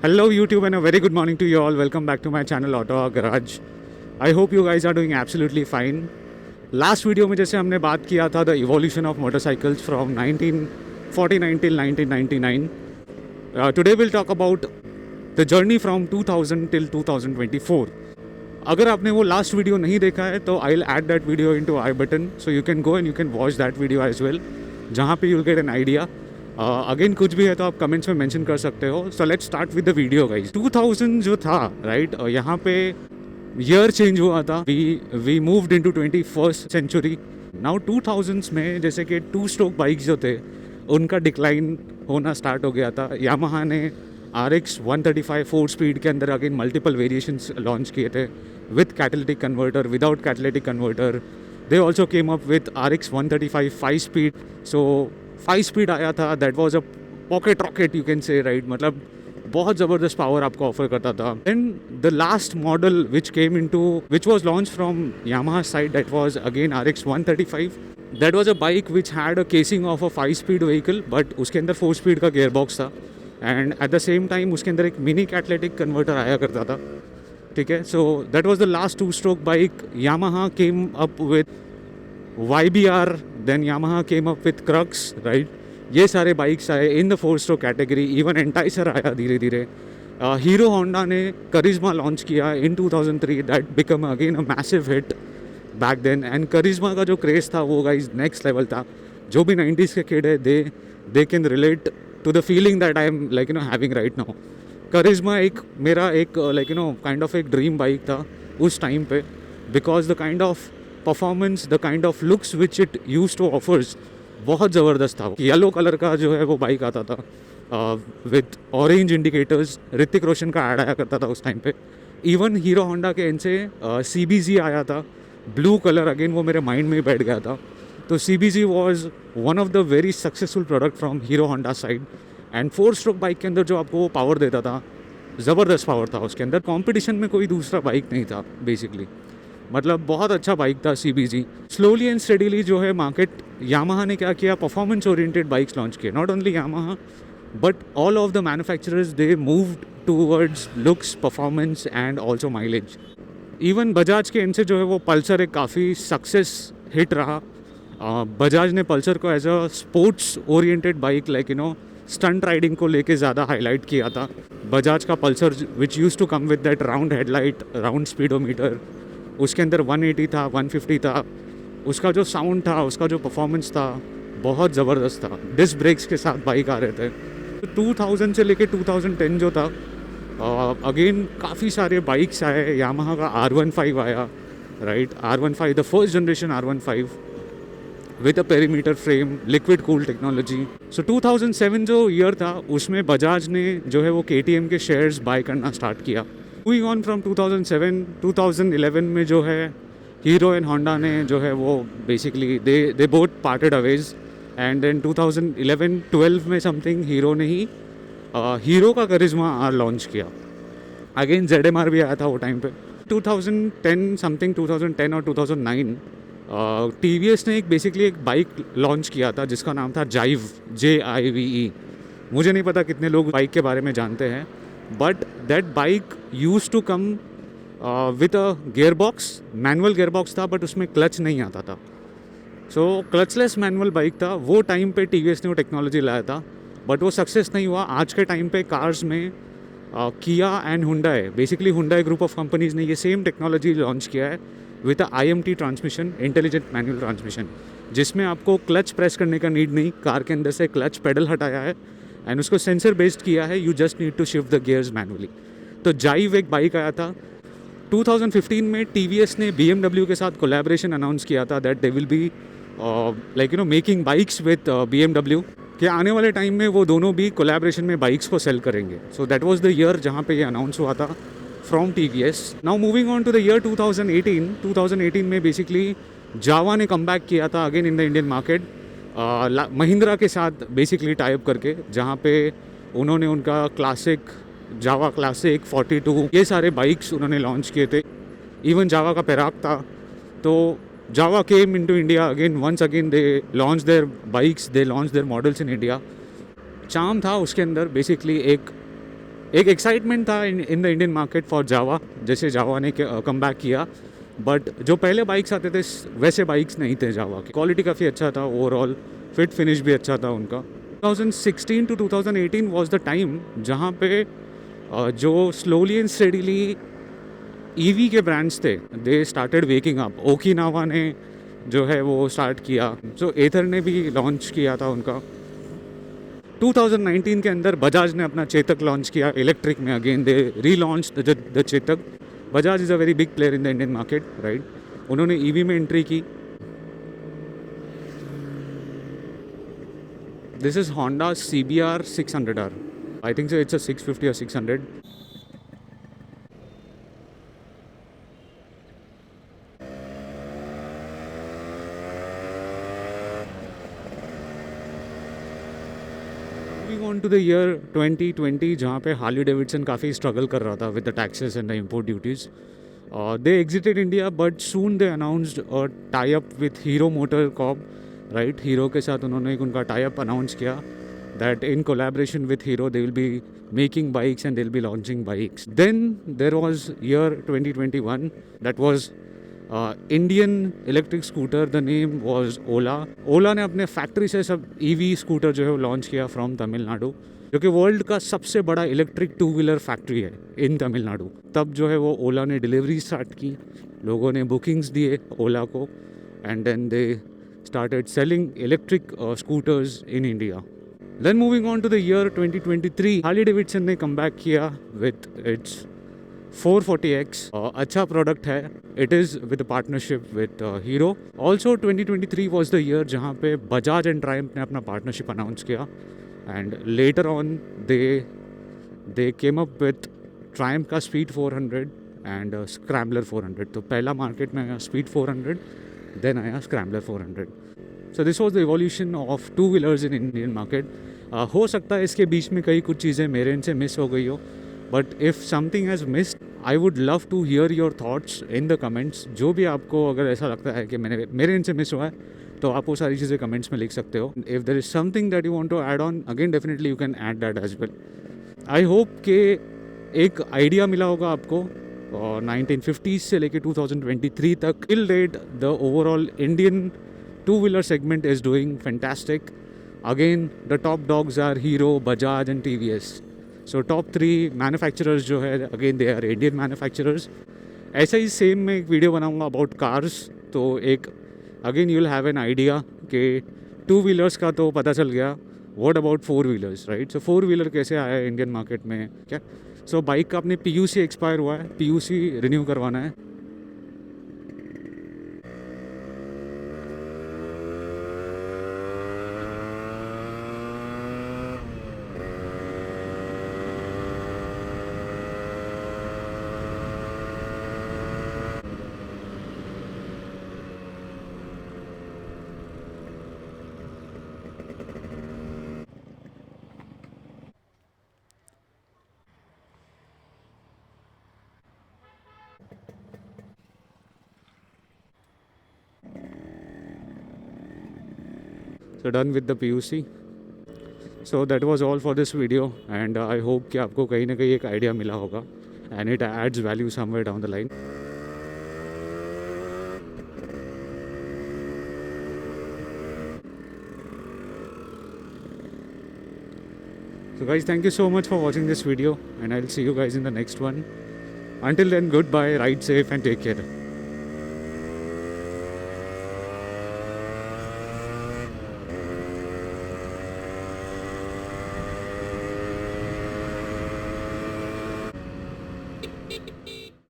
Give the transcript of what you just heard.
Hello YouTube and a very good morning to you all. Welcome back to my channel Auto Garage. I hope you guys are doing absolutely fine. Last video में जैसे हमने बात किया था the evolution of motorcycles from 1949 till 1999. Today we'll talk about the journey from 2000 till 2024. अगर आपने वो last video नहीं देखा है तो I'll add that video into I button so you can go and you can watch that video as well, जहाँ पे you'll get an idea. Again कुछ भी है तो आप कमेंट्स में मेंशन कर सकते हो. So let's start with the video guys. 2000 जो था राइट, यहाँ पे ईयर चेंज हुआ था. We moved into 21st century. Now 2000s में जैसे कि 2 स्ट्रोक बाइक्स जो थे उनका डिक्लाइन होना स्टार्ट हो गया था. यामाहा ने RX 135 4 स्पीड के अंदर अगेन मल्टीपल वेरिएशंस लॉन्च किए थे with catalytic converter, without catalytic converter. They also came up with RX 135 5 speed. So 5 speed आया था. That was a pocket rocket you can say right, मतलब बहुत ज़बरदस्त पावर आपको ऑफर करता था. Then the last model which was launch from Yamaha side, that was again RX 135. That was a bike which had a casing of a 5 speed vehicle, but उसके अंदर 4 speed का gear box था. And at the same time उसके अंदर एक mini catalytic converter आया करता था. ठीक है, so that was the last 2 stroke bike. Yamaha came up with YBR, then Yamaha came up with Crux, right? ये सारे बाइक्स आए in the 4 stroke category. Even Enticer आया धीरे धीरे. हीरो होंडा ने करिश्मा लॉन्च किया in 2003. That become again a massive hit back then. And Karizma का जो क्रेज़ था वो गाइज नेक्स्ट लेवल था. जो भी 90s के किड है they can relate to the feeling that I am like having right now. Karizma मेरा एक काइंड ऑफ एक ड्रीम बाइक था उस टाइम पे, because the kind of performance, the kind of looks which it use to offers बहुत ज़बरदस्त था. Yellow colour का जो है वो बाइक आता था with orange indicators. Hrithik Roshan का ऐड आया करता था उस टाइम पे. इवन हीरो होंडा के एंड से CBZ आया था ब्लू कलर. अगेन वो मेरे माइंड में ही बैठ गया था. तो CBZ was one of the very successful product from hero Honda side. And 4 stroke bike के अंदर जो आपको वो पावर देता था, ज़बरदस्त पावर था उसके अंदर. कॉम्पिटिशन में कोई दूसरा बाइक नहीं था बेसिकली. मतलब बहुत अच्छा बाइक था CBZ. स्लोली एंड स्टडीली जो है मार्केट, यामाहा ने क्या किया, परफॉर्मेंस ओरिएंटेड बाइक्स लॉन्च किए. Not only Yamaha but all of the manufacturers they moved towards looks, performance and also mileage. Even Bajaj के एंड से जो है वो पल्सर एक काफ़ी सक्सेस हिट रहा. बजाज ने पल्सर को as a sports oriented bike like stunt riding को लेके ज़्यादा हाईलाइट किया था. बजाज का Pulsar which use to come with that round headlight, round speedometer, उसके अंदर 180 था, 150 था. उसका जो साउंड था, उसका जो परफॉर्मेंस था बहुत ज़बरदस्त था. डिस्क ब्रेक्स के साथ बाइक आ रहे थे. तो 2000 से लेके 2010 जो था, अगेन काफ़ी सारे बाइक्स आए. यामाहा का R15 आया right. R15 the first generation R15 with a perimeter frame, liquid cool technology. So 2007 जो ईयर था उसमें बजाज ने जो है वो KTM के शेयर्स बाय करना स्टार्ट किया. मूविंग ऑन फ्रॉम 2007 2011 में जो है हीरो एंड होंडा ने जो है वो basically they both parted aways. And then 2011-12 में समथिंग हीरो ने ही हीरो का करिश्मा R लॉन्च किया. अगेन ZMR भी आया था वो टाइम पे. 2010 समथिंग 2010 और 2009 TVS ने बेसिकली एक बाइक लॉन्च किया था जिसका नाम था जाइव, JIVE. मुझे नहीं पता कितने लोग बाइक के बारे में जानते हैं, but that bike used to come with a gearbox, manual gearbox था बट उसमें क्लच नहीं आता था. सो क्लचलेस मैनुअल बाइक था. वो टाइम पे TVS ने वो टेक्नोलॉजी लाया था बट वो सक्सेस नहीं हुआ. आज के टाइम पे कार्स में किया and Hyundai, basically Hyundai group of companies ने ये सेम टेक्नोलॉजी लॉन्च किया है with IMT transmission, intelligent manual transmission, जिसमें आपको क्लच प्रेस करने का नीड नहीं. कार के अंदर से क्लच पेडल हटाया है एंड उसको सेंसर बेस्ड किया है. You just need to shift the gears manually. तो जाइव एक बाइक आया था. 2015 में TVS ने BMW के साथ कोलैबोरेशन अनाउंस किया था that they will be making bikes with BMW. कि आने वाले टाइम में वो दोनों भी कोलैबोरेशन में बाइक्स को सेल करेंगे. So that was the year जहाँ पे ये अनाउंस हुआ था from TVS. Now moving on to the year 2018 में बेसिकली जावा ने कम बैक किया था again in the Indian market, Mahindra के साथ बेसिकली टाइप करके, जहाँ पे उन्होंने उनका क्लासिक, जावा क्लासिक 42 ये सारे बाइक्स उन्होंने लॉन्च किए थे. इवन जावा का पेराक था. तो Jawa came into India again, once again they launch their bikes, they launch their models in India. Charm था उसके अंदर बेसिकली एक एक एक्साइटमेंट था in the Indian market for Jawa, जैसे जावा ने कम बैक किया, बट जो पहले बाइक्स आते थे वैसे बाइक्स नहीं थे जावा के। क्वालिटी काफ़ी अच्छा था, ओवरऑल फिट फिनिश भी अच्छा था उनका। 2016 टू 2018 वाज द टाइम जहाँ पे जो स्लोली एंड स्टेडीली ईवी के ब्रांड्स थे, they started waking up. Okinawa ने जो है वो स्टार्ट किया, सो एथर ने भी लॉन्च किया था उनका। 2019 के अंदर बजाज ने अपना चेतक लॉन्च किया इलेक्ट्रिक में। Again they relaunch the Chetak. Bajaj is a very big player in the Indian market, right. उन्होंने ईवी में एंट्री की। This is Honda CBR 600R। I think so it's a 650 or 600। Moving on to the year 2020, जहाँ पे Harley Davidson काफ़ी struggle कर रहा था with the taxes and the import duties. They exited India, but soon they announced a tie up with Hero MotoCorp, right. Hero के साथ उन्होंने एक उनका टाई अप अनाउंस किया, that in collaboration with Hero they will be making bikes and they will be launching bikes. Then there was year 2021, that was Indian electric scooter, the name was Ola. Ola ने अपने factory से सब EV scooter जो है वो launch किया from Tamil Nadu, जो कि वर्ल्ड का सबसे बड़ा इलेक्ट्रिक 2-व्हीलर फैक्ट्री है इन तमिलनाडु। तब जो है वो ओला ने डिलीवरी स्टार्ट की, लोगों ने बुकिंग्स दिए ओला को, and then they started selling electric scooters in India. Then moving on to the year 2023, Harley Davidson ने कम बैक किया विथ इट्स 440X। अच्छा प्रोडक्ट है। It is with partnership with Hero. Also 2023 was the year जहाँ पे Bajaj and Triumph ने अपना partnership announce किया, and later on they came up with Triumph का स्पीड 400 एंड स्क्रैम्बलर 400। तो पहला मार्केट में आया स्पीड 400, देन आया scrambler 400। So this was the evolution of 2-व्हीलर्स इन इंडियन मार्केट। हो सकता है इसके बीच में कई कुछ चीज़ें मेरे इनसे मिस हो गई हो, but if something has missed, I would love to hear your thoughts in the comments. जो भी आपको अगर ऐसा लगता है कि मेरे इनसे मिस हुआ है, तो आप वो सारी चीज़ें कमेंट्स में लिख सकते हो। If there is something that you want to add on, again definitely you can add that as well. I hope कि एक आइडिया मिला होगा आपको, और 1950s से लेके 2023 तक till date the overall Indian two wheeler segment is doing fantastic. Again, the top dogs are Hero, Bajaj and TVS. So top 3 manufacturers जो है, again they are Indian manufacturers. ऐसा ही सेम मैं एक वीडियो बनाऊंगा अबाउट कार्स, तो एक again you will have an idea कि 2-व्हीलर्स का तो पता चल गया, व्हाट अबाउट 4-व्हीलर्स, राइट। सो 4-व्हीलर कैसे आया है इंडियन मार्केट में, क्या। सो बाइक का अपने PUC एक्सपायर हुआ है, PUC रिन्यू करवाना है। So done with the PUC. So that was all for this video, and I hope कि आपको कहीं ना कहीं एक आइडिया मिला होगा, and it adds value somewhere down the line. So guys, thank you so much for watching this video, and I'll see you guys in the next one. Until then, goodbye, ride safe and take care.